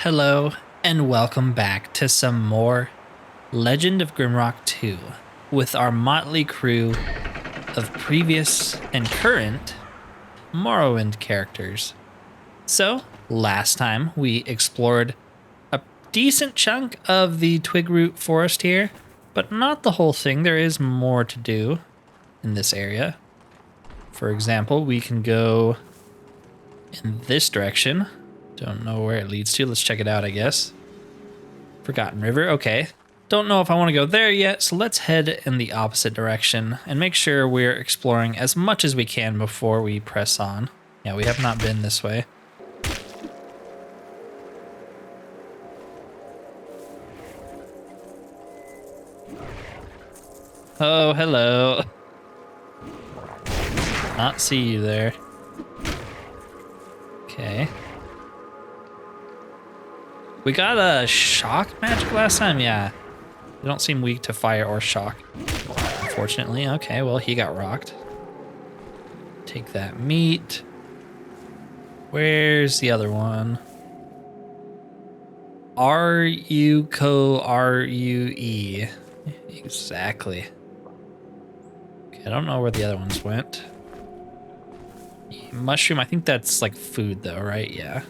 Hello, and welcome back to some more Legend of Grimrock 2 with our motley crew of previous and current Morrowind characters. So, last time we explored a decent chunk of the Twigroot Forest here, but not the whole thing. There is more to do in this area. For example, we can go in this direction. Don't know where it leads to. Let's check it out, I guess. Forgotten River. Okay. Don't know if I want to go there yet, so let's head in the opposite direction and make sure we're exploring as much as we can before we press on. Yeah, we have not been this way. Oh, hello. Not see you there. Okay. We got a shock magic last time, yeah. They don't seem weak to fire or shock, unfortunately. Okay, well, he got rocked. Take that meat. Where's the other one? R-U-C-O-R-U-E. Exactly. Okay, I don't know where the other ones went. Mushroom, I think that's like food though, right? Yeah.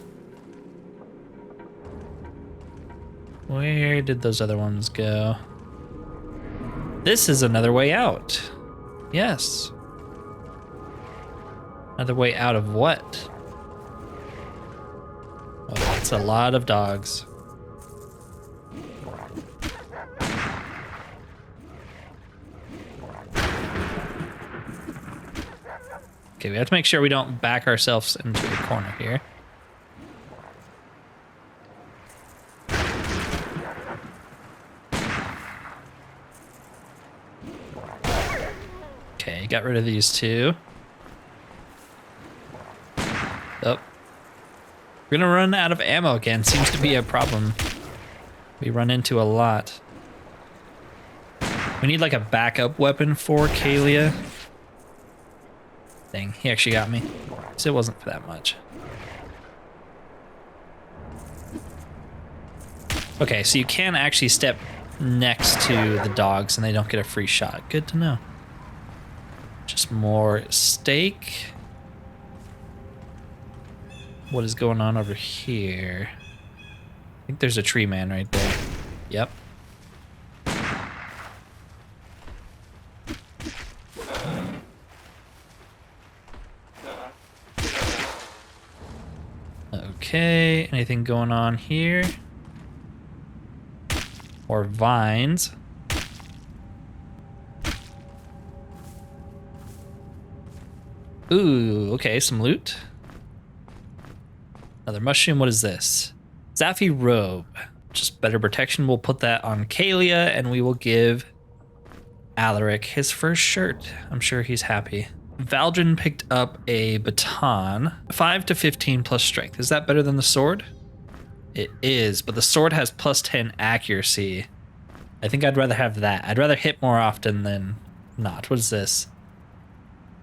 Where did those other ones go? This is another way out. Yes. Another way out of what? Oh, that's a lot of dogs. Okay, we have to make sure we don't back ourselves into the corner here. Okay, got rid of these two. Oh. We're gonna run out of ammo again. Seems to be a problem we run into a lot. We need like a backup weapon for Kalia. Dang, he actually got me. So it wasn't for that much. Okay, so you can actually step next to the dogs and they don't get a free shot. Good to know. Just more steak. What is going on over here? I think there's a tree man right there. Yep. Okay, anything going on here? Or vines. Ooh, okay, some loot. Another mushroom, what is this? Zaffy robe. Just better protection. We'll put that on Kalia and we will give Alaric his first shirt. I'm sure he's happy. Valdrin picked up a baton. 5 to 15 plus strength. Is that better than the sword? It is, but the sword has plus 10 accuracy. I think I'd rather have that. I'd rather hit more often than not. What is this?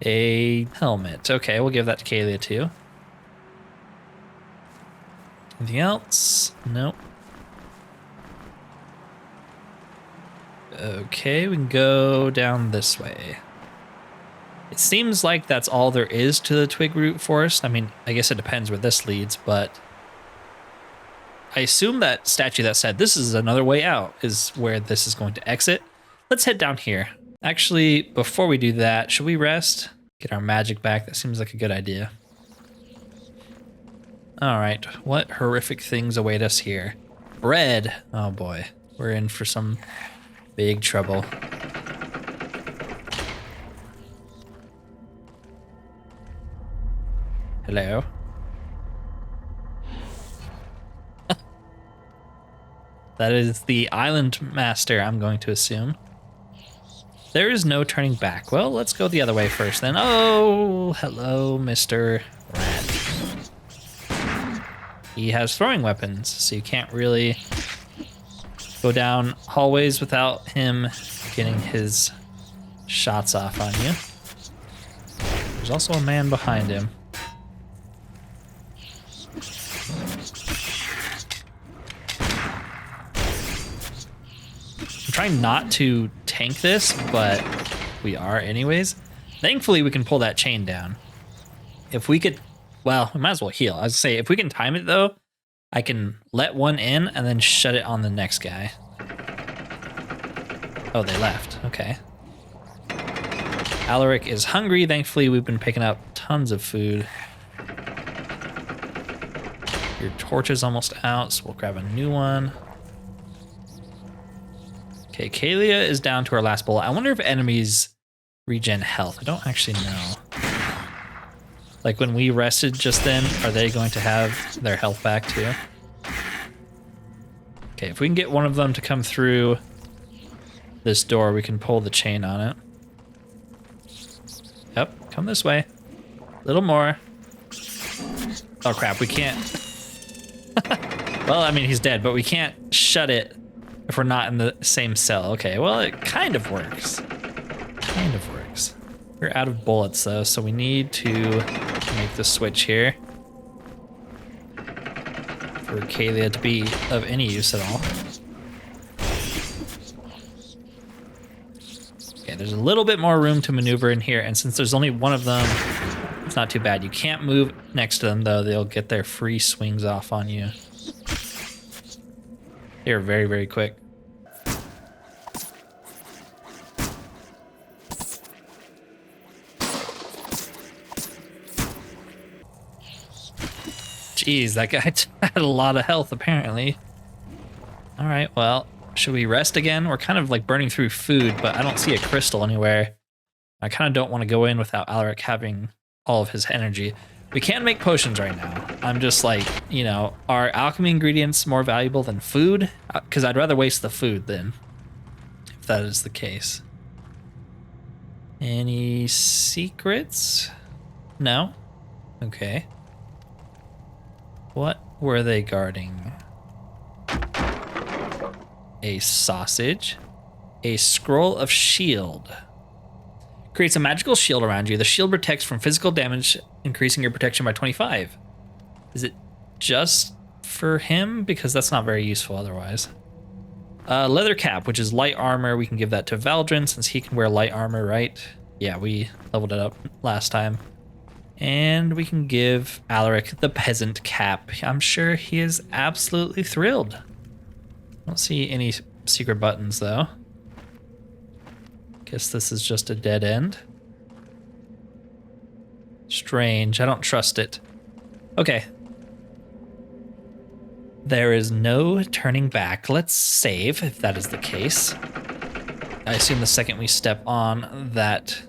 A helmet. Okay, we'll give that to Kalia too. Anything else? Nope. Okay, we can go down this way. It seems like that's all there is to the Twigroot Forest. I mean, I guess it depends where this leads, but I assume that statue that said this is another way out is where this is going to exit. Let's head down here. Actually, before we do that, should we rest? Get our magic back. That seems like a good idea. All right, what horrific things await us here? Bread. Oh boy, we're in for some big trouble. Hello? That is the island master, I'm going to assume. There is no turning back. Well, let's go the other way first then. Oh, hello, Mr. Rat. He has throwing weapons, so you can't really go down hallways without him getting his shots off on you. There's also a man behind him. trying not to tank this, but we are anyways. Thankfully, we can pull that chain down. If we could, well, we might as well heal. I was gonna say, if we can time it though, I can let one in and then shut it on the next guy. Oh, they left. Okay. Alaric is hungry. Thankfully, we've been picking up tons of food. Your torch is almost out, so we'll grab a new one. Okay, Kalia is down to our last bullet. I wonder if enemies regen health. I don't actually know. Like when we rested just then, are they going to have their health back too? Okay, if we can get one of them to come through this door, we can pull the chain on it. Yep, come this way. A little more. Oh crap, we can't. Well, I mean, he's dead, but we can't shut it if we're not in the same cell. Okay, well, it kind of works. Kind of works. We're out of bullets though, so we need to make the switch here for Kalia to be of any use at all. Okay, there's a little bit more room to maneuver in here, and since there's only one of them, it's not too bad. You can't move next to them though. They'll get their free swings off on you. They're very, very quick. Jeez, that guy had a lot of health, apparently. All right, well, should we rest again? We're kind of like burning through food, but I don't see a crystal anywhere. I kind of don't want to go in without Alaric having all of his energy. We can make potions right now. I'm just like, you know, are alchemy ingredients more valuable than food? Because I'd rather waste the food then, if that is the case. Any secrets? No? Okay. What were they guarding? A sausage. A scroll of shield. Creates a magical shield around you. The shield protects from physical damage, increasing your protection by 25. Is it just for him? Because that's not very useful otherwise. Leather cap, which is light armor. We can give that to Valdrin since he can wear light armor, right? Yeah, we leveled it up last time. And we can give Alaric the peasant cap. I'm sure he is absolutely thrilled. I don't see any secret buttons though. Guess this is just a dead end. Strange, I don't trust it. Okay. There is no turning back. Let's save if that is the case. I assume the second we step on that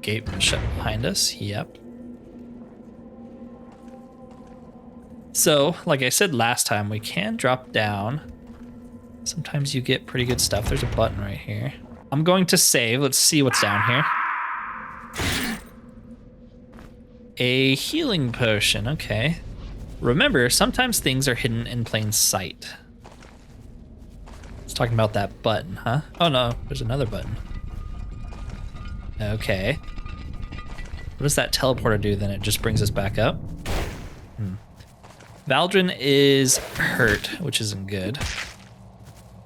gate will shut behind us. Yep. So, like I said last time, we can drop down. Sometimes you get pretty good stuff. There's a button right here. I'm going to save. Let's see what's down here. A healing potion. Okay. Remember, sometimes things are hidden in plain sight. It's talking about that button, huh? Oh no, there's another button. Okay. What does that teleporter do then? It just brings us back up? Valdrin is hurt, which isn't good.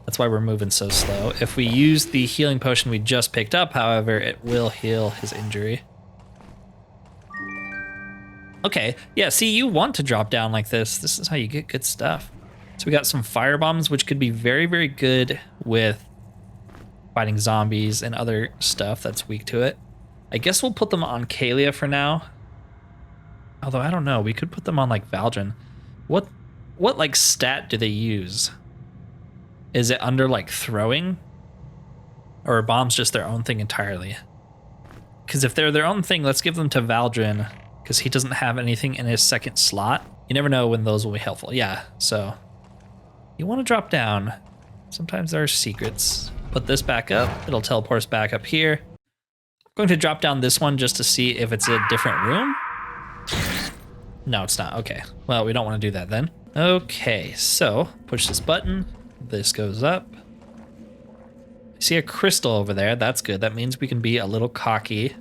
That's why we're moving so slow. If we use the healing potion we just picked up, however, it will heal his injury. Okay, yeah, see, you want to drop down like this. This is how you get good stuff. So we got some fire bombs, which could be very, very good with fighting zombies and other stuff that's weak to it. I guess we'll put them on Kalia for now. Although, I don't know, we could put them on, like, Valdrin. What like, stat do they use? Is it under, like, throwing? Or are bombs just their own thing entirely? Because if they're their own thing, let's give them to Valdrin, because he doesn't have anything in his second slot. You never know when those will be helpful. Yeah, so you want to drop down. Sometimes there are secrets. Put this back up. It'll teleport us back up here. I'm going to drop down this one just to see if it's a different room. No, it's not. Okay. Well, we don't want to do that then. Okay, so push this button. This goes up. I see a crystal over there. That's good. That means we can be a little cocky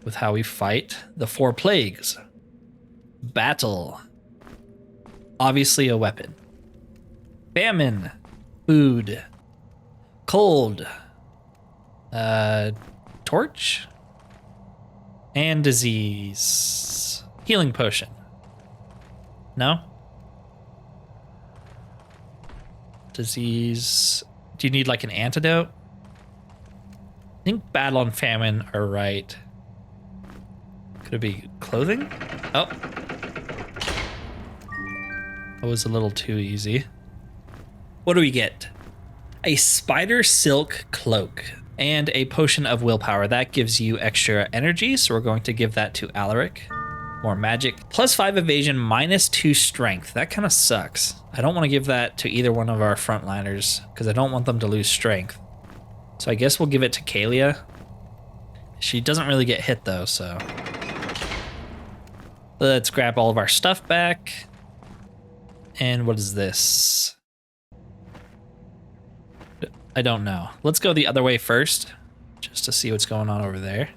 with how we fight the 4 plagues. Battle. Obviously a weapon. Famine. Food. Cold. Torch. And disease. Healing potion. No? Disease. Do you need like an antidote? I think battle and famine are right. Could it be clothing? Oh. That was a little too easy. What do we get? A spider silk cloak and a potion of willpower. That gives you extra energy, so we're going to give that to Alaric. More magic. +5 evasion, -2 strength. That kind of sucks. I don't want to give that to either one of our frontliners because I don't want them to lose strength. So I guess we'll give it to Kalia. She doesn't really get hit though, so. Let's grab all of our stuff back. And what is this? I don't know. Let's go the other way first, just to see what's going on over there.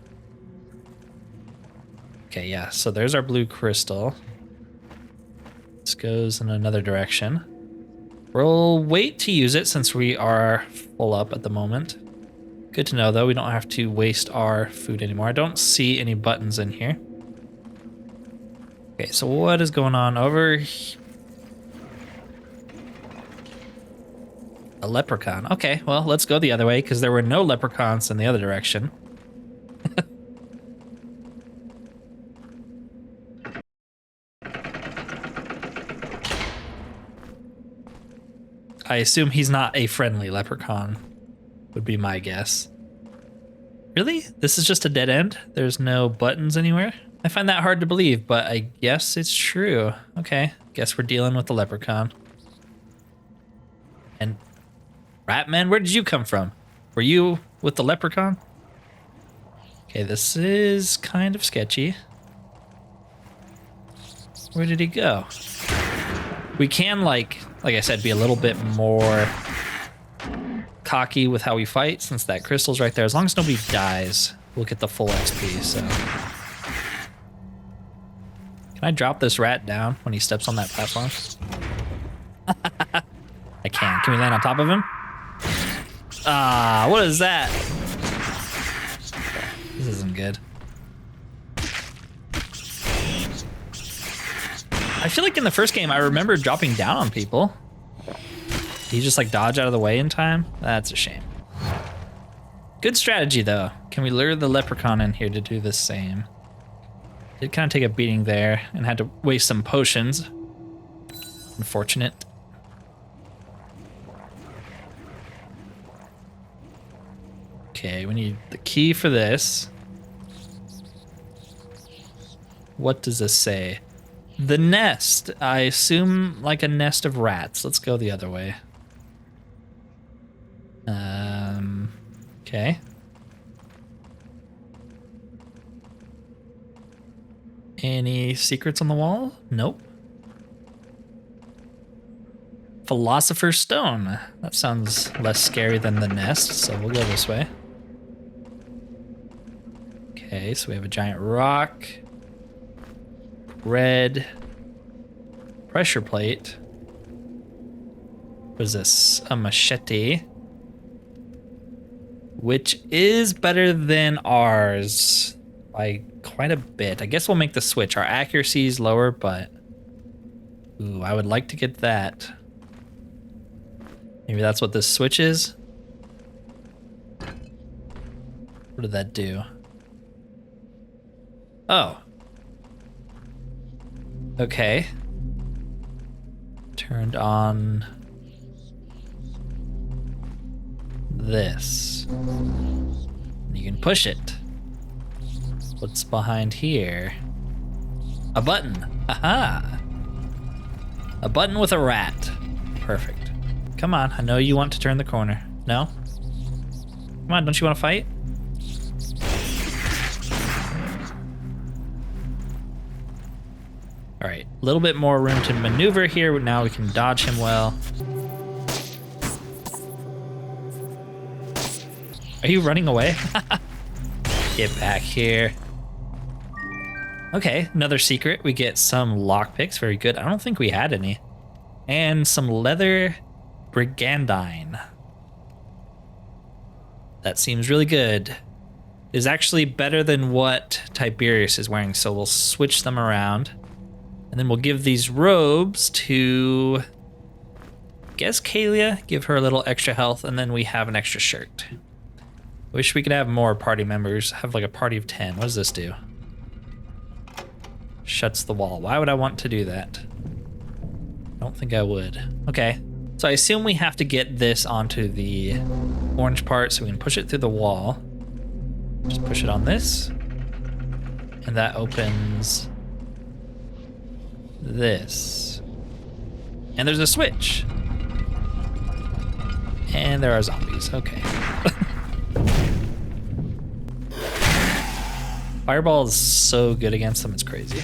Okay, yeah, so there's our blue crystal. This goes in another direction. We'll wait to use it since we are full up at the moment. Good to know, though. We don't have to waste our food anymore. I don't see any buttons in here. Okay, so what is going on over here? A leprechaun. Okay, well, let's go the other way because there were no leprechauns in the other direction. I assume he's not a friendly leprechaun, would be my guess. Really? This is just a dead end? There's no buttons anywhere? I find that hard to believe, but I guess it's true. Okay, guess we're dealing with the leprechaun. And Ratman, where did you come from? Were you with the leprechaun? Okay, this is kind of sketchy. Where did he go? We can, like I said, be a little bit more cocky with how we fight since that crystal's right there. As long as nobody dies, we'll get the full XP, so. Can I drop this rat down when he steps on that platform? I can. Can we land on top of him? Ah, what is that? This isn't good. I feel like in the first game, I remember dropping down on people. Did he just like dodge out of the way in time? That's a shame. Good strategy though. Can we lure the leprechaun in here to do the same? Did kind of take a beating there and had to waste some potions. Unfortunate. Okay, we need the key for this. What does this say? The nest. I assume like a nest of rats. Let's go the other way. Okay. Any secrets on the wall? Nope. Philosopher's Stone. That sounds less scary than the nest, so we'll go this way. Okay, so we have a giant rock. Red. Pressure plate. What is this? A machete. Which is better than ours by quite a bit. I guess we'll make the switch. Our accuracy is lower, but ooh, I would like to get that. Maybe that's what this switch is. What did that do? Oh. Okay. Turned on this. You can push it. What's behind here? A button. Aha! A button with a rat. Perfect. Come on, I know you want to turn the corner. No? Come on, don't you want to fight? All right, a little bit more room to maneuver here. Now we can dodge him well. Are you running away? Get back here. Okay, another secret. We get some lockpicks. Very good. I don't think we had any. And some leather brigandine. That seems really good. Is actually better than what Tiberius is wearing, so we'll switch them around. And then we'll give these robes to, I guess, Kalia, give her a little extra health, and then we have an extra shirt. Wish we could have more party members, have like a party of 10. What does this do? Shuts the wall. Why would I want to do that? I don't think I would. Okay, so I assume we have to get this onto the orange part so we can push it through the wall. Just push it on this. And that opens this. And there's a switch. And there are zombies. Okay. Fireball is so good against them, it's crazy.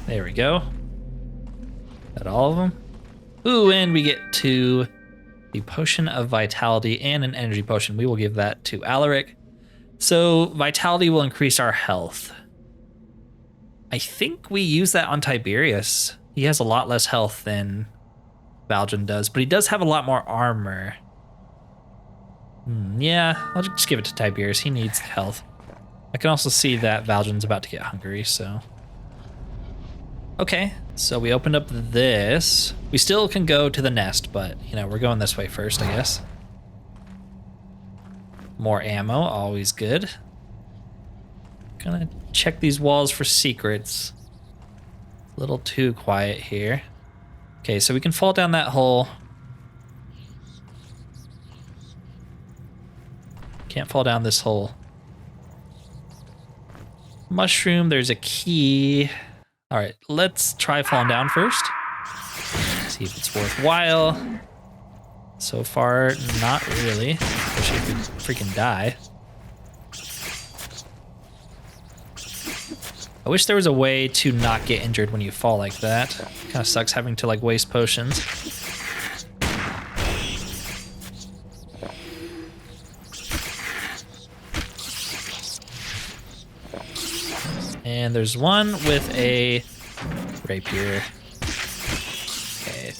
There we go. Got all of them. Ooh, and we get to the Potion of Vitality and an Energy Potion. We will give that to Alaric. So Vitality will increase our health. I think we use that on Tiberius. He has a lot less health than Valjean does, but he does have a lot more armor. Yeah, I'll just give it to Tiberius. He needs health. I can also see that Valjean's about to get hungry, so. Okay, so we opened up this. We still can go to the nest, but, you know, we're going this way first, I guess. More ammo, always good. Gonna check these walls for secrets. A little too quiet here. Okay, so we can fall down that hole. Can't fall down this hole. Mushroom, there's a key. All right, let's try falling down first. See if it's worthwhile. So far, not really. Especially if we freaking die. I wish there was a way to not get injured when you fall like that. Kind of sucks having to like waste potions. And there's one with a rapier. Okay.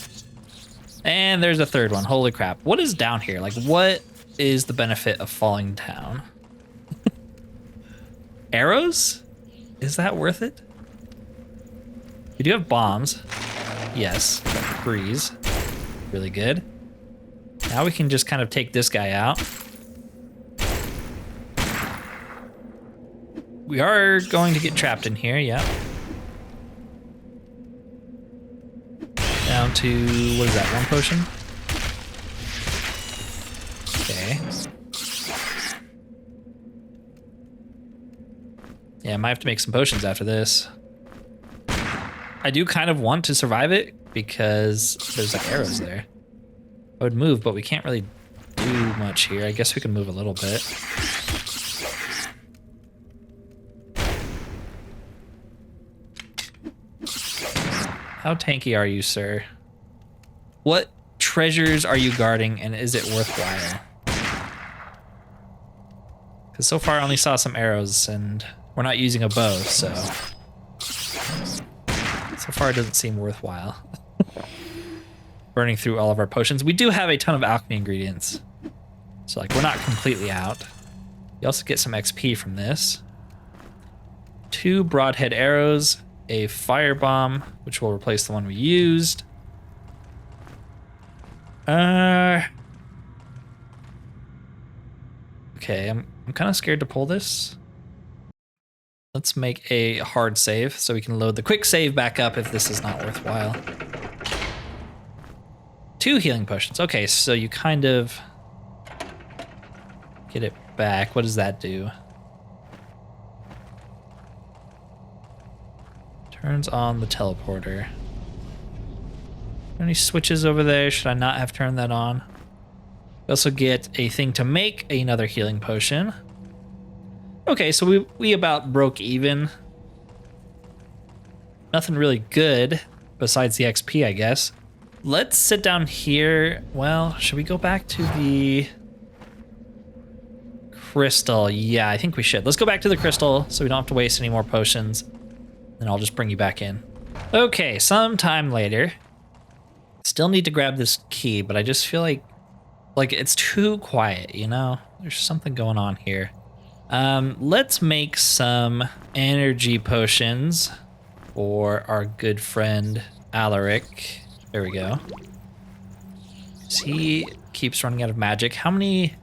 And there's a third one. Holy crap. What is down here? Like, what is the benefit of falling down? Arrows? Is that worth it? We do have bombs. Yes. Freeze. Really good. Now we can just kind of take this guy out. We are going to get trapped in here, yeah. Down to, what is that, one potion? Okay. Yeah, I might have to make some potions after this. I do kind of want to survive it because there's like arrows there. I would move, but we can't really do much here. I guess we can move a little bit. How tanky are you, sir? What treasures are you guarding, and is it worthwhile? Because so far I only saw some arrows, and we're not using a bow, so far it doesn't seem worthwhile. Burning through all of our potions. We do have a ton of alchemy ingredients, so like we're not completely out. You also get some XP from this. 2 broadhead arrows, a firebomb, which will replace the one we used. Okay, I'm kind of scared to pull this. Let's make a hard save so we can load the quick save back up if this is not worthwhile. 2 healing potions. Okay, so you kind of get it back. What does that do? Turns on the teleporter. Any switches over there? Should I not have turned that on? We also get a thing to make another healing potion. Okay, so we about broke even. Nothing really good besides the XP, I guess. Let's sit down here. Well, should we go back to the crystal? Yeah, I think we should. Let's go back to the crystal so we don't have to waste any more potions. Then I'll just bring you back in. Okay, sometime later. Still need to grab this key, but I just feel like it's too quiet, you know? There's something going on here. Let's make some energy potions for our good friend Alaric. There we go. He keeps running out of magic. How many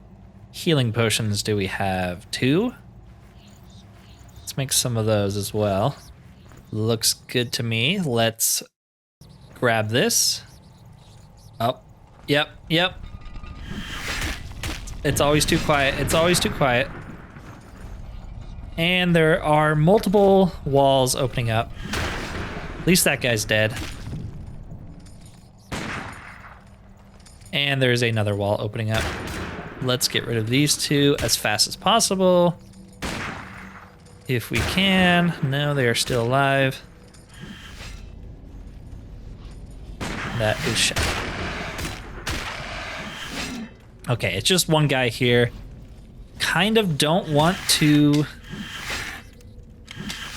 healing potions do we have? 2? Let's make some of those as well. Looks good to me. Let's grab this. Oh, yep. It's always too quiet. It's always too quiet. And there are multiple walls opening up. At least that guy's dead. And there's another wall opening up. Let's get rid of these 2 as fast as possible. If we can. No, they are still alive. That is shot. Okay, it's just one guy here. Kind of don't want to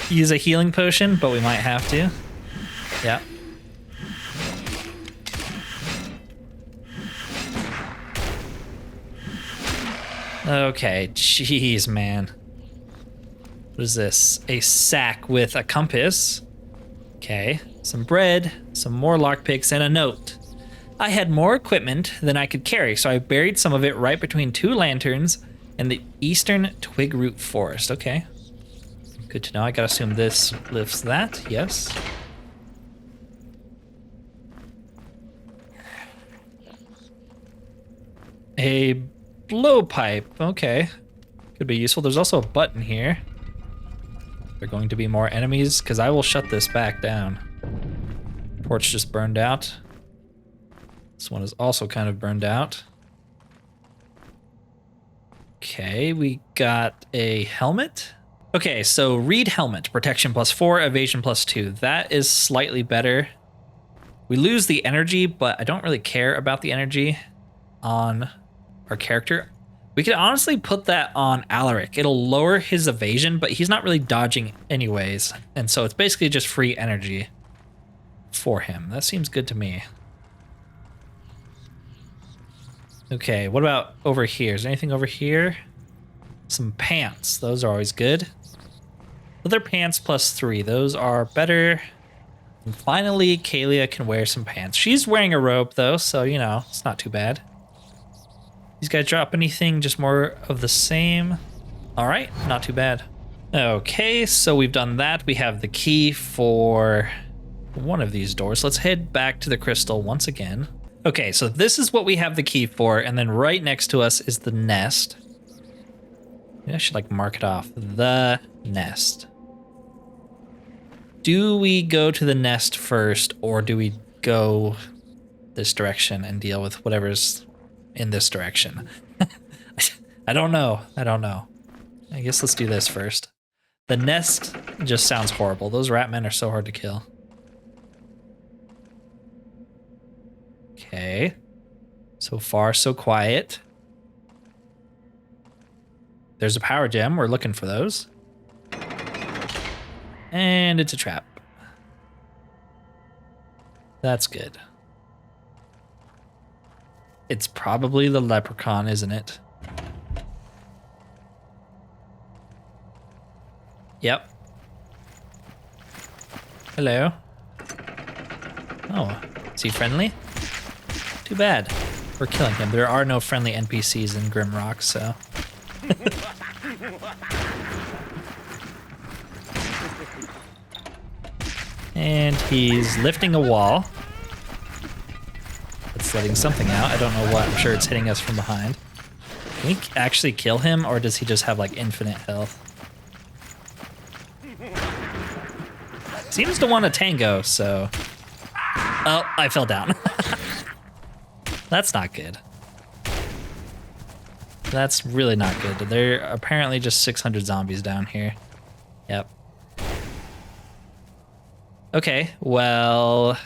use a healing potion, but we might have to. Yeah. Okay, jeez, man. What is this? A sack with a compass. Okay, some bread, some more lockpicks, and a note. I had more equipment than I could carry, so I buried some of it right between 2 lanterns in the eastern Twigroot Forest. Okay. Good to know. I gotta assume this lifts that. Yes. A blowpipe. Okay. Could be useful. There's also a button here. Are there going to be more enemies? Because I will shut this back down. Torch just burned out. This one is also kind of burned out. Okay, we got a helmet. Okay, so read helmet, protection +4, evasion +2. That is slightly better. We lose the energy, but I don't really care about the energy on our character. We could honestly put that on Alaric. It'll lower his evasion, but he's not really dodging anyways. And so it's basically just free energy for him. That seems good to me. Okay, what about over here? Is there anything over here? Some pants. Those are always good. Leather pants +3. Those are better. And finally, Kalia can wear some pants. She's wearing a robe, though, so, you know, it's not too bad. These guys drop anything, just more of the same. All right, not too bad. Okay, so we've done that. We have the key for one of these doors. Let's head back to the crystal once again. Okay, so this is what we have the key for, and then right next to us is the nest. Maybe I should like mark it off. The nest. Do we go to the nest first, or do we go this direction and deal with whatever's in this direction? I don't know. I guess let's do this first. The nest just sounds horrible. Those rat men are so hard to kill. Okay. So far, so quiet. There's a power gem. We're looking for those. And it's a trap. That's good. It's probably the leprechaun, isn't it? Yep. Hello. Oh, is he friendly? Too bad. We're killing him. There are no friendly NPCs in Grimrock, so. And he's lifting a wall. It's letting something out. I don't know what. I'm sure it's hitting us from behind. Can we actually kill him, or does he just have like infinite health? Seems to want a tango, so. Oh, I fell down. That's not good. That's really not good. There are apparently just 600 zombies down here. Yep. Okay, well...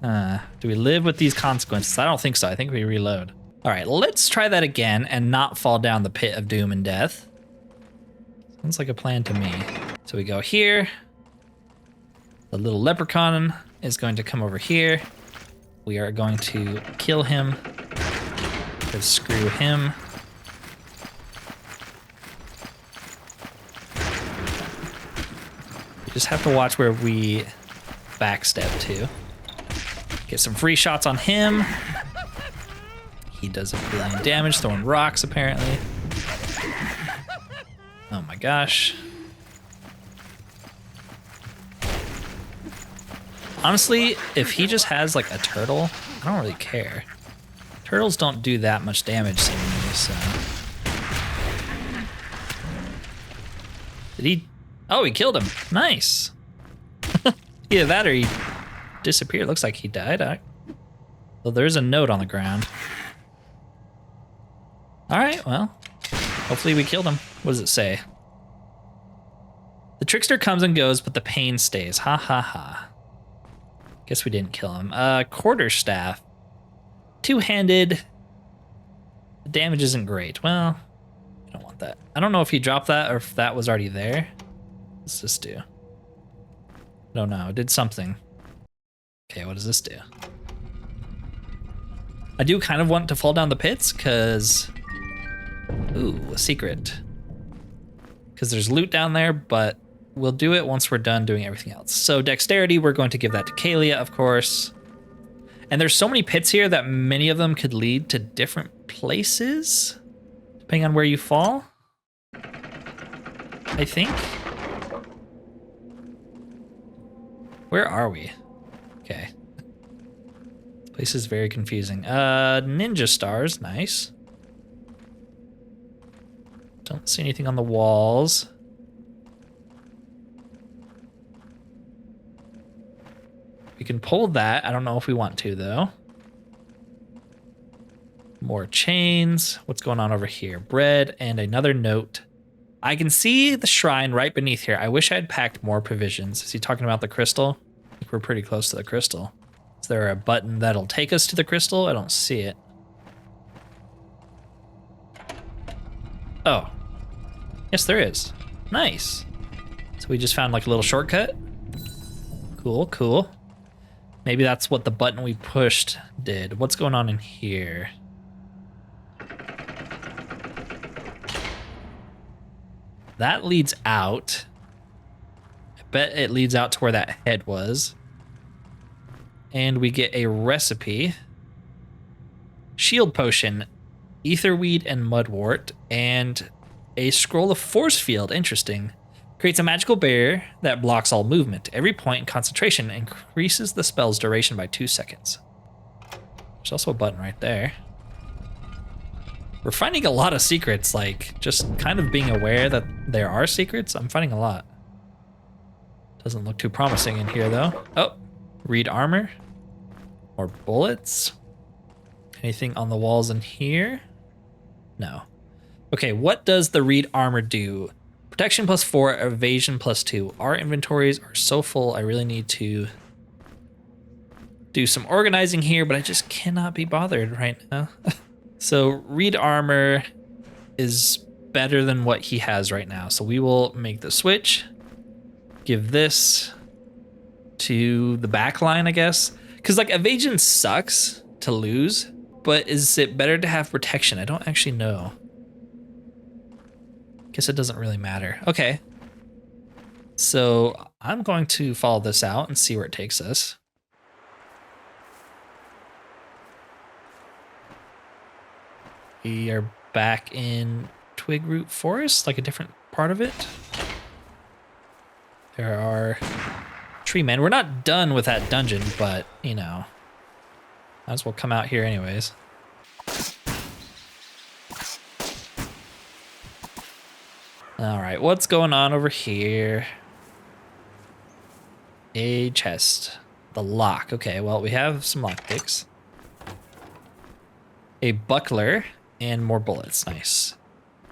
do we live with these consequences? I don't think so. I think we reload. All right, let's try that again and not fall down the pit of doom and death. Sounds like a plan to me. So we go here. The little leprechaun is going to come over here. We are going to kill him. Because screw him. You just have to watch where we backstep to. Get some free shots on him. He does 1 billion damage, throwing rocks apparently. Oh my gosh. Honestly, if he just has like a turtle, I don't really care. Turtles don't do that much damage seemingly, so. Did he? Oh, he killed him. Nice. Either that or he disappeared. Looks like he died. Well, there's a note on the ground. All right, well, hopefully we killed him. What does it say? The trickster comes and goes, but the pain stays. Ha ha ha. Guess we didn't kill him. Quarterstaff. Two-handed. The damage isn't great. Well, I don't want that. I don't know if he dropped that or if that was already there. What's this do? I don't know. It did something. Okay, what does this do? I do kind of want to fall down the pits because... Ooh, a secret. Because there's loot down there, but we'll do it once we're done doing everything else. So dexterity, we're going to give that to Kalia, of course. And there's so many pits here that many of them could lead to different places, depending on where you fall, I think. Where are we? Okay. This place is very confusing. Ninja stars, nice. Don't see anything on the walls. We can pull that. I don't know if we want to, though. More chains. What's going on over here? Bread and another note. I can see the shrine right beneath here. I wish I had packed more provisions. Is he talking about the crystal? I think we're pretty close to the crystal. Is there a button that'll take us to the crystal? I don't see it. Oh. Yes, there is. Nice. So we just found like a little shortcut. Cool, cool. Maybe that's what the button we pushed did. What's going on in here? That leads out. I bet it leads out to where that head was. And we get a recipe. Shield potion, etherweed and mudwort, and a scroll of force field. Interesting. Creates a magical barrier that blocks all movement. Every point in concentration increases the spell's duration by 2 seconds. There's also a button right there. We're finding a lot of secrets, like just kind of being aware that there are secrets. I'm finding a lot. Doesn't look too promising in here though. Oh, read armor. More bullets. Anything on the walls in here? No. Okay, what does the read armor do? Protection +4, evasion +2. Our inventories are so full, I really need to do some organizing here, but I just cannot be bothered right now. So read armor is better than what he has right now. So we will make the switch, give this to the back line, I guess. Because like evasion sucks to lose, but is it better to have protection? I don't actually know. Guess it doesn't really matter. Okay. So I'm going to follow this out and see where it takes us. We are back in Twigroot Forest, like a different part of it. There are tree men. We're not done with that dungeon, but, you know, might as well come out here anyways. All right, what's going on over here? A chest. The lock. Okay, well, we have some lockpicks. A buckler and more bullets. Nice.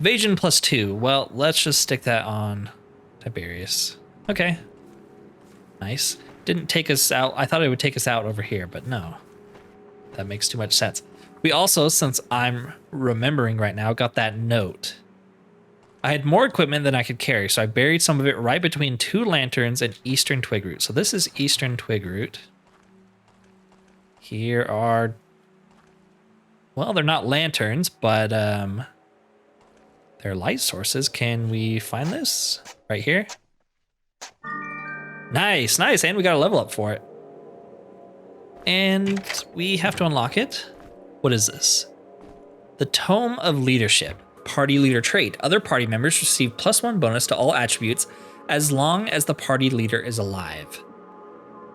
Evasion +2. Well, let's just stick that on Tiberius. Okay. Nice. Didn't take us out. I thought it would take us out over here, but no. That makes too much sense. We also, since I'm remembering right now, got that note. I had more equipment than I could carry, so I buried some of it right between 2 lanterns and Eastern Twigroot. So this is Eastern Twigroot. Here are, well, they're not lanterns, but they're light sources. Can we find this right here? Nice, nice, and we got a level up for it. And we have to unlock it. What is this? The Tome of Leadership, Party Leader trait. Other party members receive +1 bonus to all attributes as long as the party leader is alive.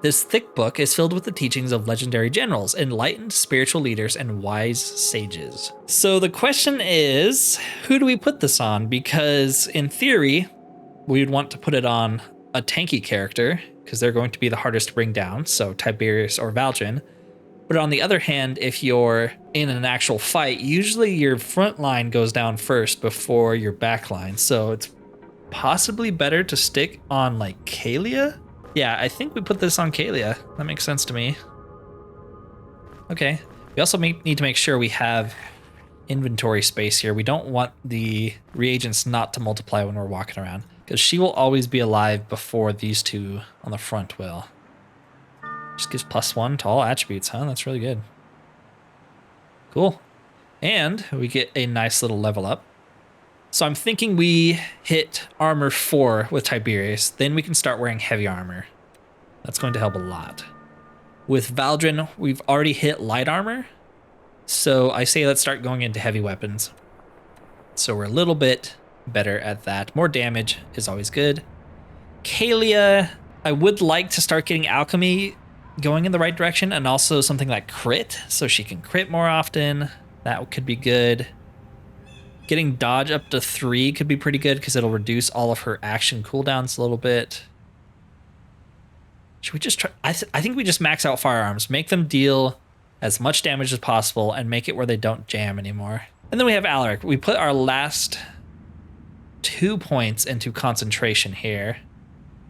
This thick book is filled with the teachings of legendary generals, enlightened spiritual leaders, and wise sages. So the question is, who do we put this on? Because in theory, we'd want to put it on a tanky character, because they're going to be the hardest to bring down, so Tiberius or Valdrin. But on the other hand, if you're in an actual fight, usually your front line goes down first before your back line, so it's possibly better to stick on like Kalia? Yeah, I think we put this on Kalia. That makes sense to me. Okay. We also need to make sure we have inventory space here. We don't want the reagents not to multiply when we're walking around, because she will always be alive before these two on the front will. Just gives +1 to all attributes, huh? That's really good. Cool. And we get a nice little level up. So I'm thinking we hit armor 4 with Tiberius, then we can start wearing heavy armor. That's going to help a lot. With Valdrin, we've already hit light armor, so I say let's start going into heavy weapons. So we're a little bit better at that. More damage is always good. Kalia, I would like to start getting alchemy going in the right direction, and also something like crit, so she can crit more often. That could be good. Getting dodge up to 3 could be pretty good because it'll reduce all of her action cooldowns a little bit. Should we just try? I think we just max out firearms, make them deal as much damage as possible, and make it where they don't jam anymore. And then we have Alaric. We put our last 2 points into concentration here.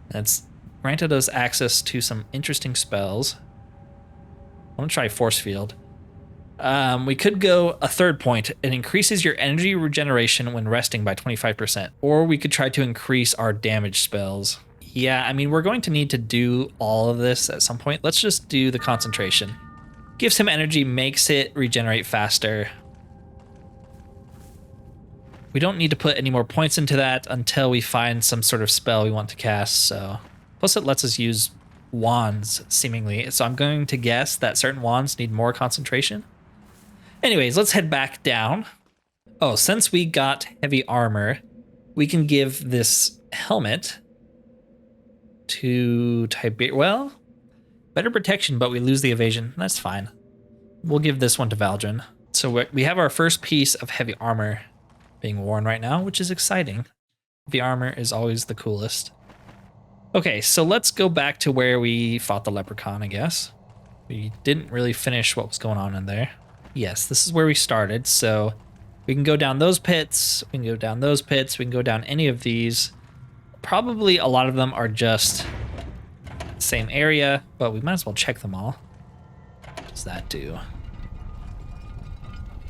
That's granted us access to some interesting spells. I'm gonna try Force Field. We could go a 3rd point. It increases your energy regeneration when resting by 25%. Or we could try to increase our damage spells. Yeah, I mean, we're going to need to do all of this at some point. Let's just do the concentration. Gives him energy, makes it regenerate faster. We don't need to put any more points into that until we find some sort of spell we want to cast, so. Plus it lets us use wands, seemingly. So I'm going to guess that certain wands need more concentration. Anyways, let's head back down. Oh, since we got heavy armor, we can give this helmet to Tiberius. Well, better protection, but we lose the evasion. That's fine. We'll give this one to Valdrin. So we have our first piece of heavy armor being worn right now, which is exciting. Heavy armor is always the coolest. Okay, so let's go back to where we fought the leprechaun, I guess. We didn't really finish what was going on in there. Yes, this is where we started, so we can go down those pits, we can go down those pits, we can go down any of these. Probably a lot of them are just the same area, but we might as well check them all. What does that do?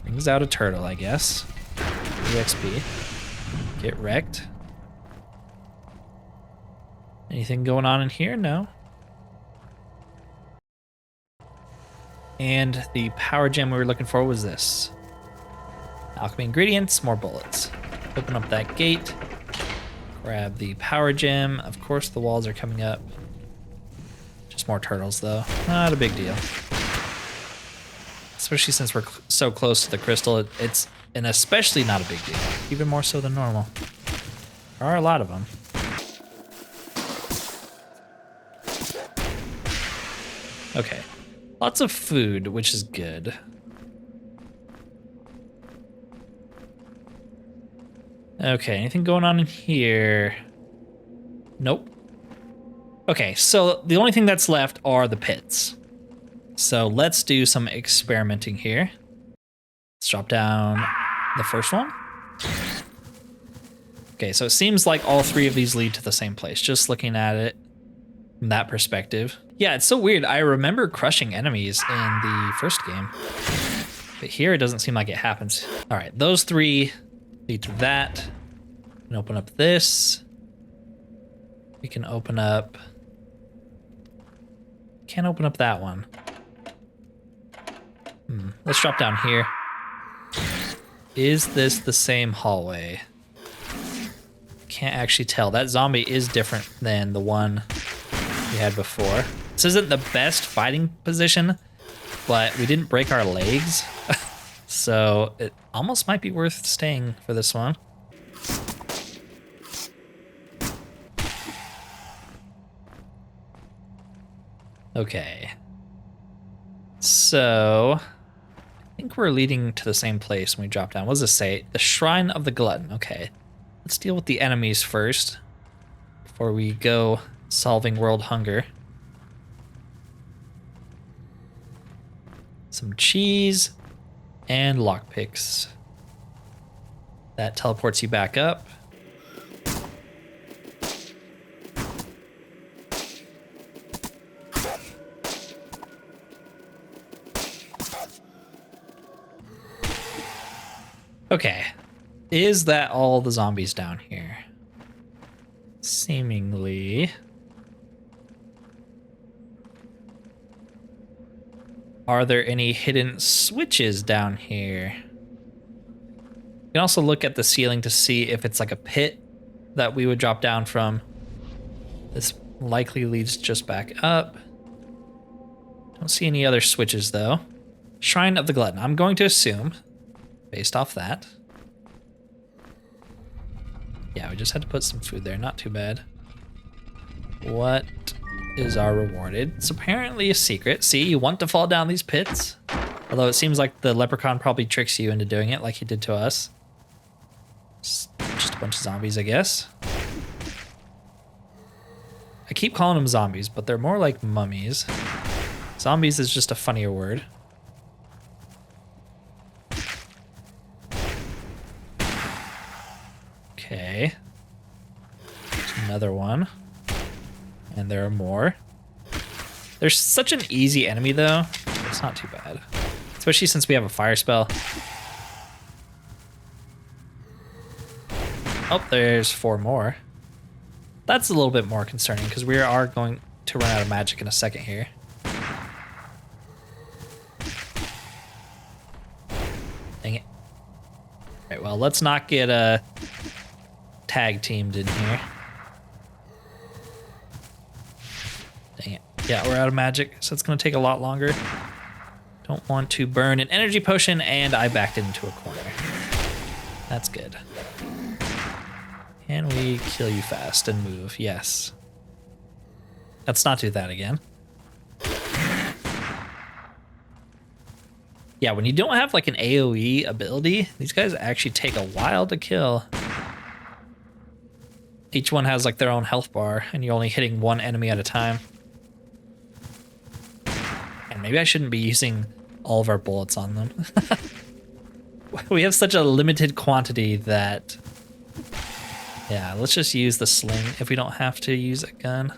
Brings out a turtle, I guess. EXP. Get wrecked. Anything going on in here? No. And the power gem we were looking for was this. Alchemy ingredients, more bullets. Open up that gate. Grab the power gem. Of course, the walls are coming up. Just more turtles, though. Not a big deal. Especially since we're so close to the crystal, it's an especially not a big deal. Even more so than normal. There are a lot of them. Okay. Lots of food, which is good. Okay, anything going on in here? Nope. Okay, so the only thing that's left are the pits. So let's do some experimenting here. Let's drop down the first one. Okay, so it seems like all 3 of these lead to the same place, just looking at it from that perspective. Yeah, it's so weird. I remember crushing enemies in the first game, but here it doesn't seem like it happens. All right, those 3 lead to that. We can open up this. We can open up... Can't open up that one. Let's drop down here. Is this the same hallway? Can't actually tell. That zombie is different than the one we had before. This isn't the best fighting position, but we didn't break our legs. So it almost might be worth staying for this one. Okay. So I think we're leading to the same place when we drop down. What does this say? The Shrine of the Glutton. Okay. Let's deal with the enemies first before we go solving world hunger. Some cheese and lockpicks. That teleports you back up. Okay. Is that all the zombies down here? Seemingly. Are there any hidden switches down here? You can also look at the ceiling to see if it's like a pit that we would drop down from. This likely leads just back up. Don't see any other switches though. Shrine of the Glutton. I'm going to assume, based off that. Yeah, we just had to put some food there. Not too bad. What is our reward? It's apparently a secret. See, you want to fall down these pits. Although it seems like the leprechaun probably tricks you into doing it like he did to us. Just a bunch of zombies, I guess. I keep calling them zombies, but they're more like mummies. Zombies is just a funnier word. Okay. There's another one. And there are more. There's such an easy enemy though. It's not too bad. Especially since we have a fire spell. Oh, there's 4 more. That's a little bit more concerning because we are going to run out of magic in a second here. Dang it. Alright, well, let's not get tag teamed in here. Dang it. Yeah, we're out of magic, so it's going to take a lot longer. Don't want to burn an energy potion, and I backed into a corner. That's good. Can we kill you fast and move? Yes. Let's not do that again. Yeah, when you don't have like an AoE ability, these guys actually take a while to kill. Each one has like their own health bar, and you're only hitting one enemy at a time. And maybe I shouldn't be using all of our bullets on them. We have such a limited quantity that... Yeah, let's just use the sling if we don't have to use a gun.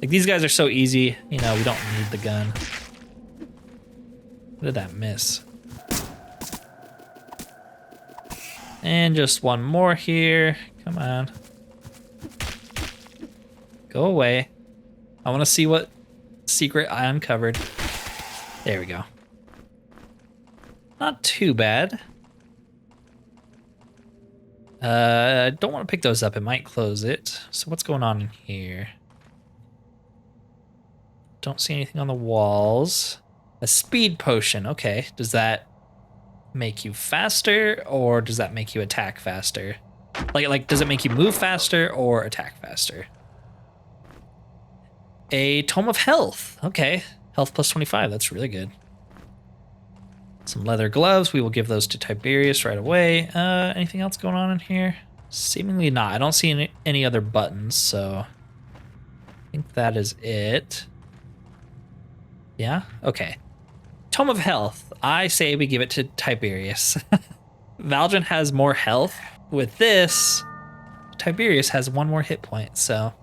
Like, these guys are so easy, you know, we don't need the gun. What did that miss? And just one more here. Come on. Go away. I want to see what secret I uncovered. There we go. Not too bad. I don't want to pick those up. It might close it. So what's going on in here? Don't see anything on the walls. A speed potion. Okay. Does that make you faster or does that make you attack faster? Like does it make you move faster or attack faster? A Tome of Health. Okay. Health plus 25. That's really good. Some leather gloves. We will give those to Tiberius right away. Anything else going on in here? Seemingly not. I don't see any other buttons, so I think that is it. Yeah? Okay. Tome of Health. I say we give it to Tiberius. Valdrin has more health. With this, Tiberius has 1 more hit point, so...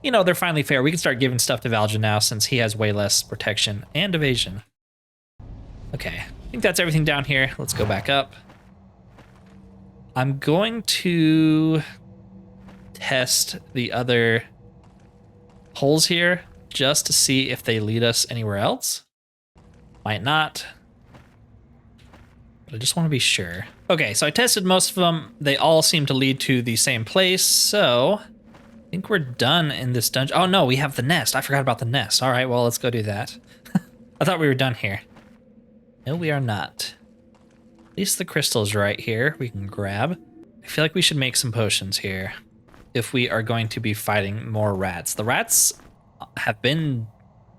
You know, they're finally fair. We can start giving stuff to Valdrin now since he has way less protection and evasion. Okay, I think that's everything down here. Let's go back up. I'm going to test the other holes here just to see if they lead us anywhere else. Might not. But I just want to be sure. Okay, so I tested most of them. They all seem to lead to the same place, so I think we're done in this dungeon. Oh no, we have the nest. I forgot about the nest. All right, well, let's go do that. I thought we were done here. No, we are not. At least the crystal's right here. We can grab. I feel like we should make some potions here if we are going to be fighting more rats. The rats have been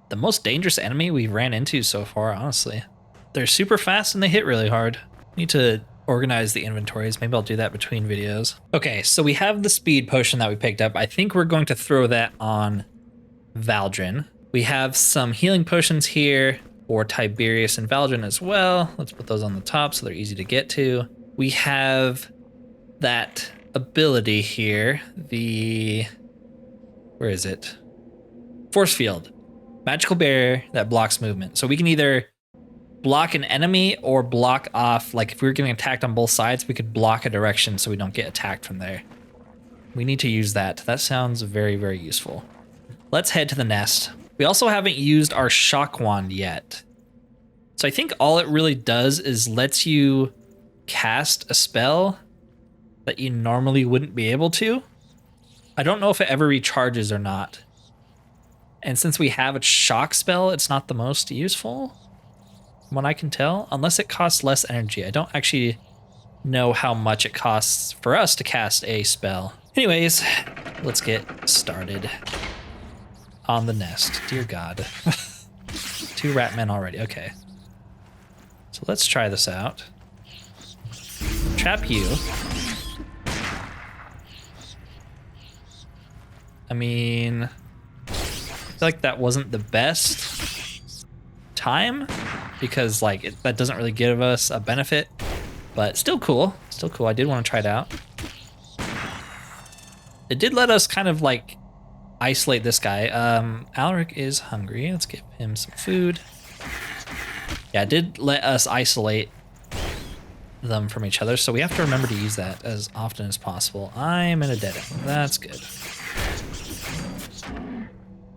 the most dangerous enemy we've ran into so far, honestly. They're super fast and they hit really hard. Need to organize the inventories. Maybe I'll do that between videos. Okay, so we have the speed potion that we picked up. I think we're going to throw that on Valdrin. We have some healing potions here for Tiberius and Valdrin as well. Let's put those on the top so they're easy to get to. We have that ability here, where is it? Force field. Magical barrier that blocks movement. So we can either block an enemy or block off, like if we were getting attacked on both sides, we could block a direction so we don't get attacked from there. We need to use that. That sounds very, very useful. Let's head to the nest. We also haven't used our shock wand yet. So I think all it really does is lets you cast a spell that you normally wouldn't be able to. I don't know if it ever recharges or not. And since we have a shock spell, it's not the most useful, from what I can tell, unless it costs less energy. I don't actually know how much it costs for us to cast a spell. Anyways, let's get started on the nest. Dear God. 2 rat men already. Okay. So let's try this out. Trap you. I mean, I feel like that wasn't the best time because like that doesn't really give us a benefit, but still cool. Still cool. I did want to try it out. It did let us kind of like isolate this guy. Alaric is hungry. Let's give him some food. Yeah, it did let us isolate them from each other, so we have to remember to use that as often as possible. I'm in a dead end. That's good.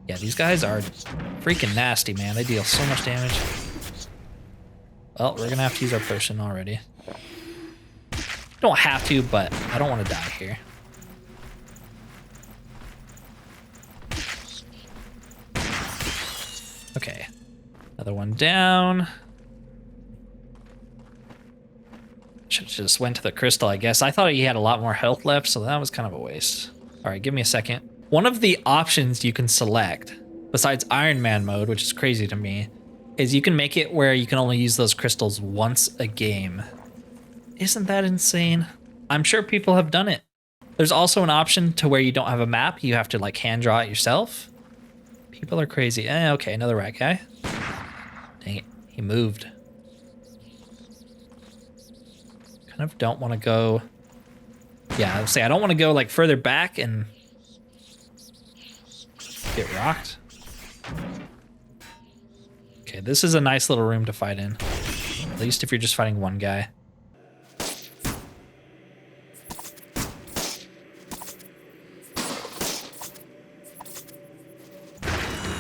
Yeah, these guys are freaking nasty, man. They deal so much damage. Well, we're gonna have to use our potion already. Don't have to, but I don't want to die here. Okay, another one down. Should have just went to the crystal, I guess. I thought he had a lot more health left, so that was kind of a waste. All right, give me a second. One of the options you can select, besides Iron Man mode, which is crazy to me, is you can make it where you can only use those crystals once a game. Isn't that insane? I'm sure people have done it. There's also an option to where you don't have a map. You have to like hand draw it yourself. People are crazy. Okay, another rat guy. Dang it, he moved. Kind of don't want to go. Yeah, I would say I don't want to go like further back and get rocked. Okay, this is a nice little room to fight in. At least if you're just fighting one guy.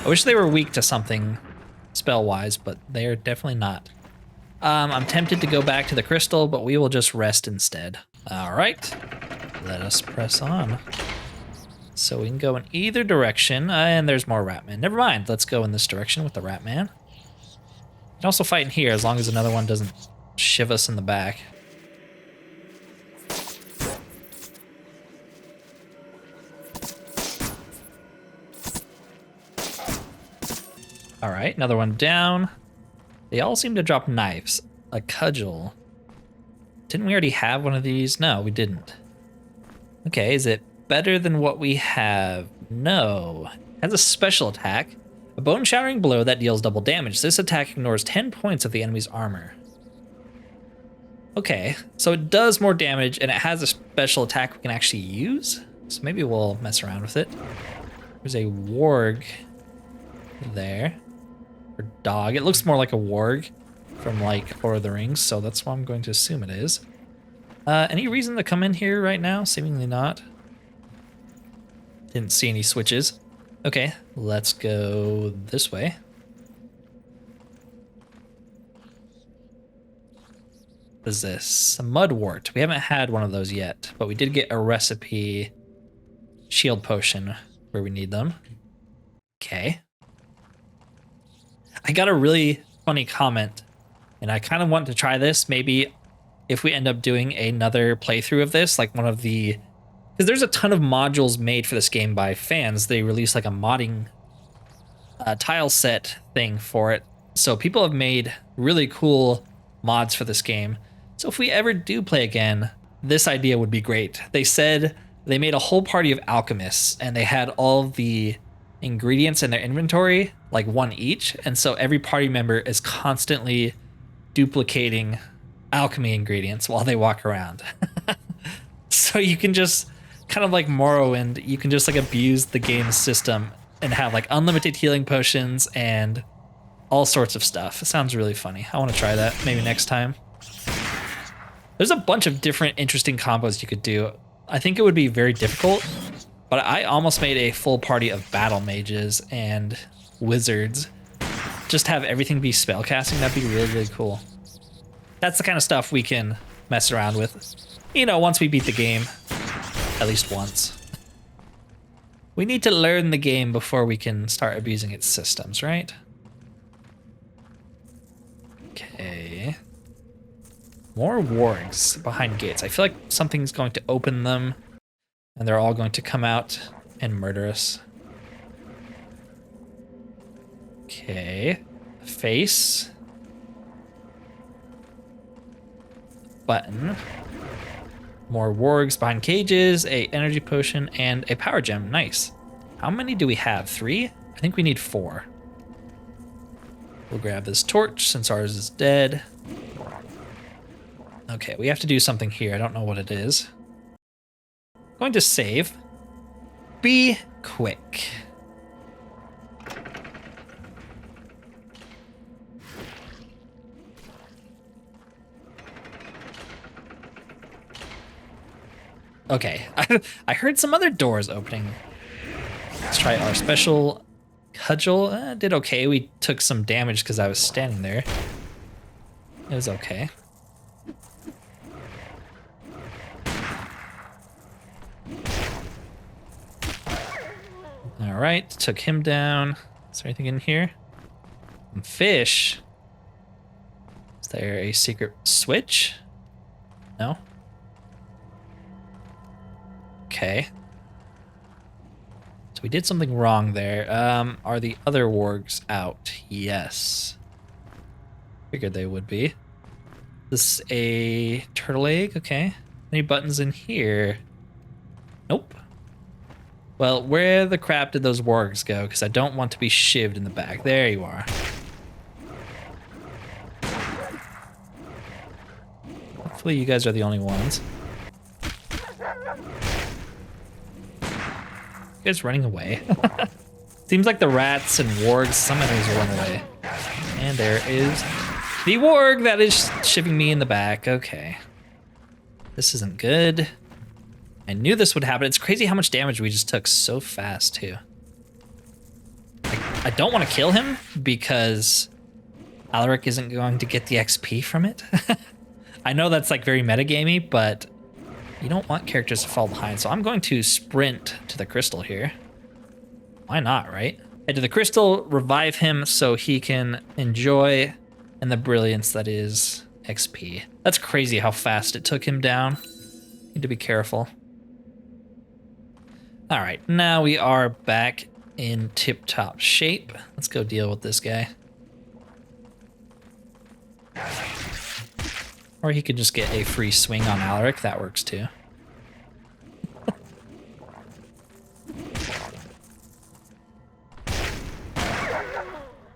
I wish they were weak to something spell-wise, but they are definitely not. I'm tempted to go back to the crystal, but we will just rest instead. All right, let us press on. So we can go in either direction, and there's more Ratman. Never mind, let's go in this direction with the Ratman. You can also fight in here as long as another one doesn't shiv us in the back. All right, another one down. They all seem to drop knives. A cudgel. Didn't we already have one of these? No, we didn't. Okay, is it better than what we have? No. It has a special attack. A bone-shattering blow that deals double damage. This attack ignores 10 points of the enemy's armor. Okay, so it does more damage, and it has a special attack we can actually use. So maybe we'll mess around with it. There's a warg there. Or dog. It looks more like a warg from like Lord of the Rings, so that's what I'm going to assume it is. Any reason to come in here right now? Seemingly not. Didn't see any switches. Okay, let's go this way. What is this? A mudwort. We haven't had one of those yet, but we did get a recipe shield potion where we need them. Okay. I got a really funny comment, and I kind of want to try this. Maybe if we end up doing another playthrough of this, like one of the... Because there's a ton of modules made for this game by fans. They released like a modding tile set thing for it. So people have made really cool mods for this game. So if we ever do play again, this idea would be great. They said they made a whole party of alchemists, and they had all the ingredients in their inventory, like one each, and so every party member is constantly duplicating alchemy ingredients while they walk around. So you can just kind of like Morrowind, you can just like abuse the game system and have like unlimited healing potions and all sorts of stuff. It sounds really funny. I want to try that maybe next time. There's a bunch of different interesting combos you could do. I think it would be very difficult, but I almost made a full party of battle mages and wizards. Just have everything be spellcasting. That'd be really, really cool. That's the kind of stuff we can mess around with, you know, once we beat the game. At least once. We need to learn the game before we can start abusing its systems, right? Okay. More wargs behind gates. I feel like something's going to open them, and they're all going to come out and murder us. Okay. Face. Button. More wargs behind cages, a energy potion, and a power gem. Nice. How many do we have? 3? I think we need 4. We'll grab this torch since ours is dead. Okay, we have to do something here. I don't know what it is. Going to save. Be quick. Okay, I heard some other doors opening. Let's try our special cudgel. Did okay. We took some damage because I was standing there. It was okay. All right, took him down. Is there anything in here? Some fish. Is there a secret switch? No? Okay. So we did something wrong there. Are the other wargs out? Yes. Figured they would be. This a turtle egg? Okay. Any buttons in here? Nope. Well, where the crap did those wargs go? Because I don't want to be shivved in the back. There you are. Hopefully you guys are the only ones. You guys running away? Seems like the rats and wargs, some enemies will run away. And there is the warg that is shivving me in the back. Okay. This isn't good. I knew this would happen. It's crazy how much damage we just took so fast, too. I don't want to kill him because Alaric isn't going to get the XP from it. I know that's like very metagamey, but you don't want characters to fall behind. So I'm going to sprint to the crystal here. Why not, right? Head to the crystal, revive him so he can enjoy and the brilliance that is XP. That's crazy how fast it took him down. Need to be careful. All right, now we are back in tip-top shape. Let's go deal with this guy. Or he could just get a free swing on Alaric. That works too.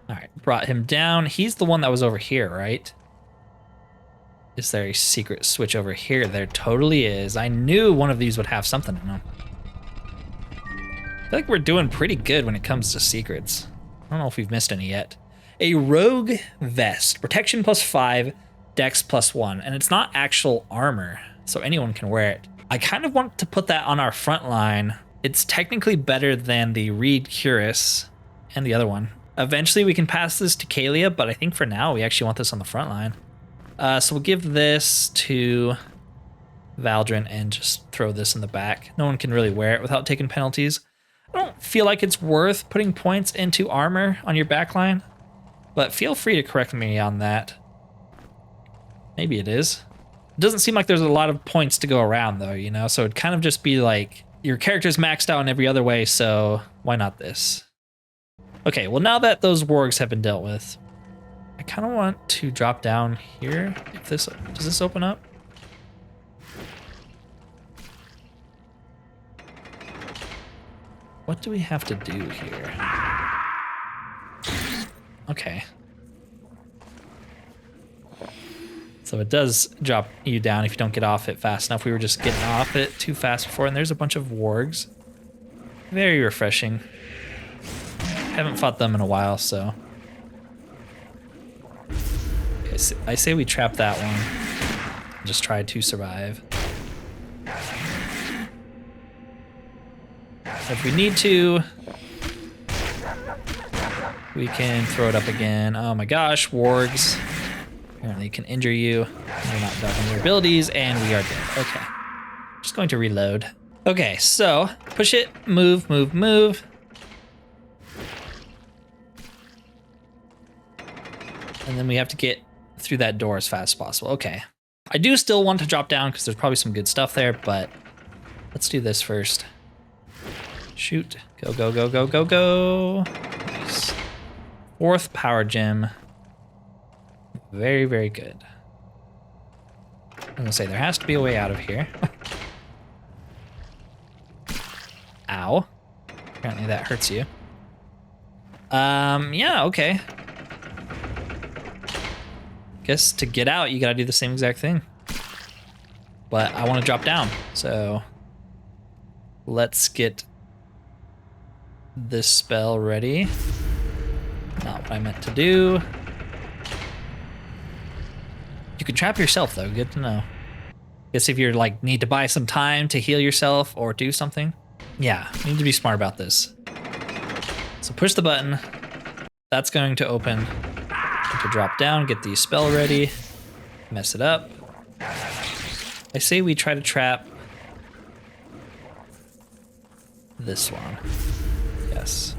All right, brought him down. He's the one that was over here, right? Is there a secret switch over here? There totally is. I knew one of these would have something in them. I feel like we're doing pretty good when it comes to secrets. I don't know if we've missed any yet. A rogue vest. Protection +5, dex +1. And it's not actual armor, so anyone can wear it. I kind of want to put that on our front line. It's technically better than the Reed Cuirass and the other one. Eventually we can pass this to Kalia, but I think for now we actually want this on the front line. So we'll give this to Valdrin and just throw this in the back. No one can really wear it without taking penalties. I don't feel like it's worth putting points into armor on your backline, but feel free to correct me on that. Maybe it is. It doesn't seem like there's a lot of points to go around though, you know? So it'd kind of just be like, your character's maxed out in every other way, so why not this? Okay, well now that those wargs have been dealt with, I kind of want to drop down here. If this, does this open up? What do we have to do here? Okay. So it does drop you down if you don't get off it fast enough. We were just getting off it too fast before, and there's a bunch of wargs. Very refreshing. Haven't fought them in a while, so. Okay, so I say we trap that one. Just try to survive. If we need to, we can throw it up again. Oh my gosh, wargs. Apparently can injure you. You're not dodging your abilities, and we are dead. Okay. Just going to reload. Okay, so push it, move, move, move. And then we have to get through that door as fast as possible. Okay. I do still want to drop down because there's probably some good stuff there, but let's do this first. Shoot. Go, go, go, go, go, go. Nice. 4th power gem. Very, very good. I'm gonna say there has to be a way out of here. Ow. Apparently that hurts you. Yeah, okay. Guess to get out, you gotta do the same exact thing. But I want to drop down, so let's get this spell ready. Not what I meant to do. You can trap yourself though, good to know. Guess if you're like need to buy some time to heal yourself or do something. Yeah, you need to be smart about this. So push the button. That's going to open. To drop down, get the spell ready, mess it up. I say we try to trap this one. Yes.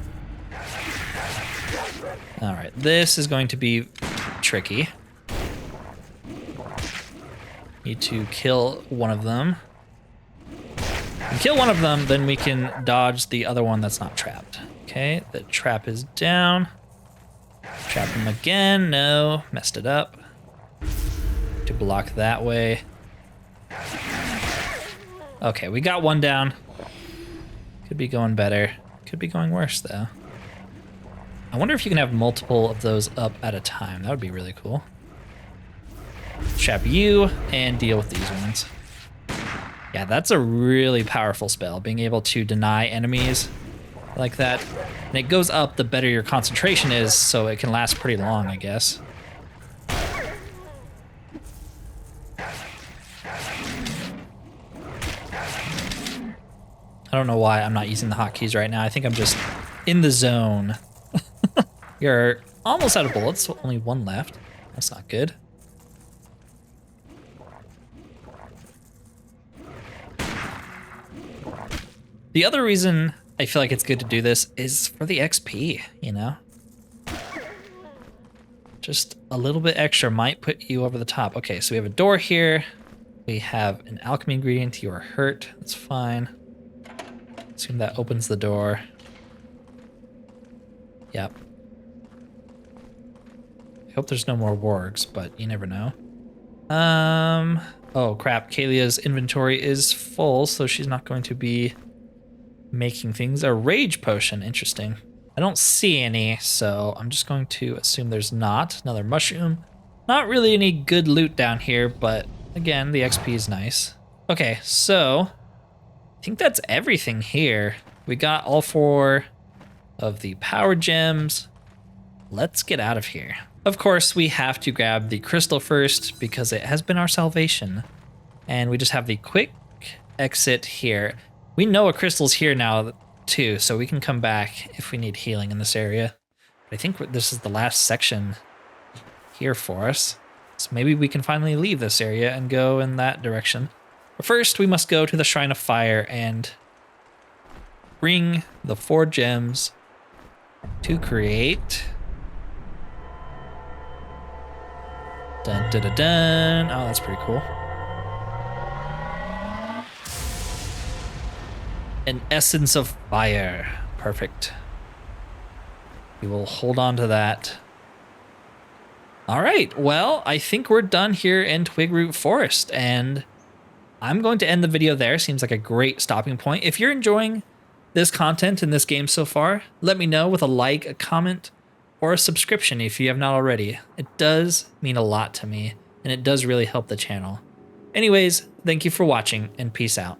All right, this is going to be tricky. Need to kill one of them. And kill one of them, then we can dodge the other one that's not trapped. Okay, the trap is down. Trap him again. No, messed it up. To block that way. Okay, we got one down. Could be going better. Could be going worse though. I wonder if you can have multiple of those up at a time. That would be really cool. Trap you and deal with these ones. Yeah, that's a really powerful spell, being able to deny enemies like that. And it goes up the better your concentration is, so it can last pretty long, I guess. I don't know why I'm not using the hotkeys right now. I think I'm just in the zone. You're almost out of bullets, so only one left. That's not good. The other reason I feel like it's good to do this is for the XP, you know? Just a little bit extra might put you over the top. Okay, so we have a door here. We have an alchemy ingredient. You are hurt. That's fine. Assume that opens the door. Yep. I hope there's no more wargs, but you never know. Oh crap, Kalia's inventory is full, so she's not going to be making things. A rage potion, interesting. I don't see any, so I'm just going to assume there's not. Another mushroom. Not really any good loot down here, but again, the XP is nice. Okay, so I think that's everything here. We got all 4 of the power gems. Let's get out of here. Of course, we have to grab the crystal first because it has been our salvation. And we just have the quick exit here. We know a crystal's here now too, so we can come back if we need healing in this area. But I think this is the last section here for us. So maybe we can finally leave this area and go in that direction. But first, we must go to the Shrine of Fire and bring the 4 gems to create. Dun dun dun dun. Oh, that's pretty cool. An essence of fire. Perfect. We will hold on to that. All right, well, I think we're done here in Twigroot Forest, and I'm going to end the video there. Seems like a great stopping point. If you're enjoying this content in this game so far, let me know with a like, a comment, or a subscription if you have not already. It does mean a lot to me, and it does really help the channel. Anyways, thank you for watching, and peace out.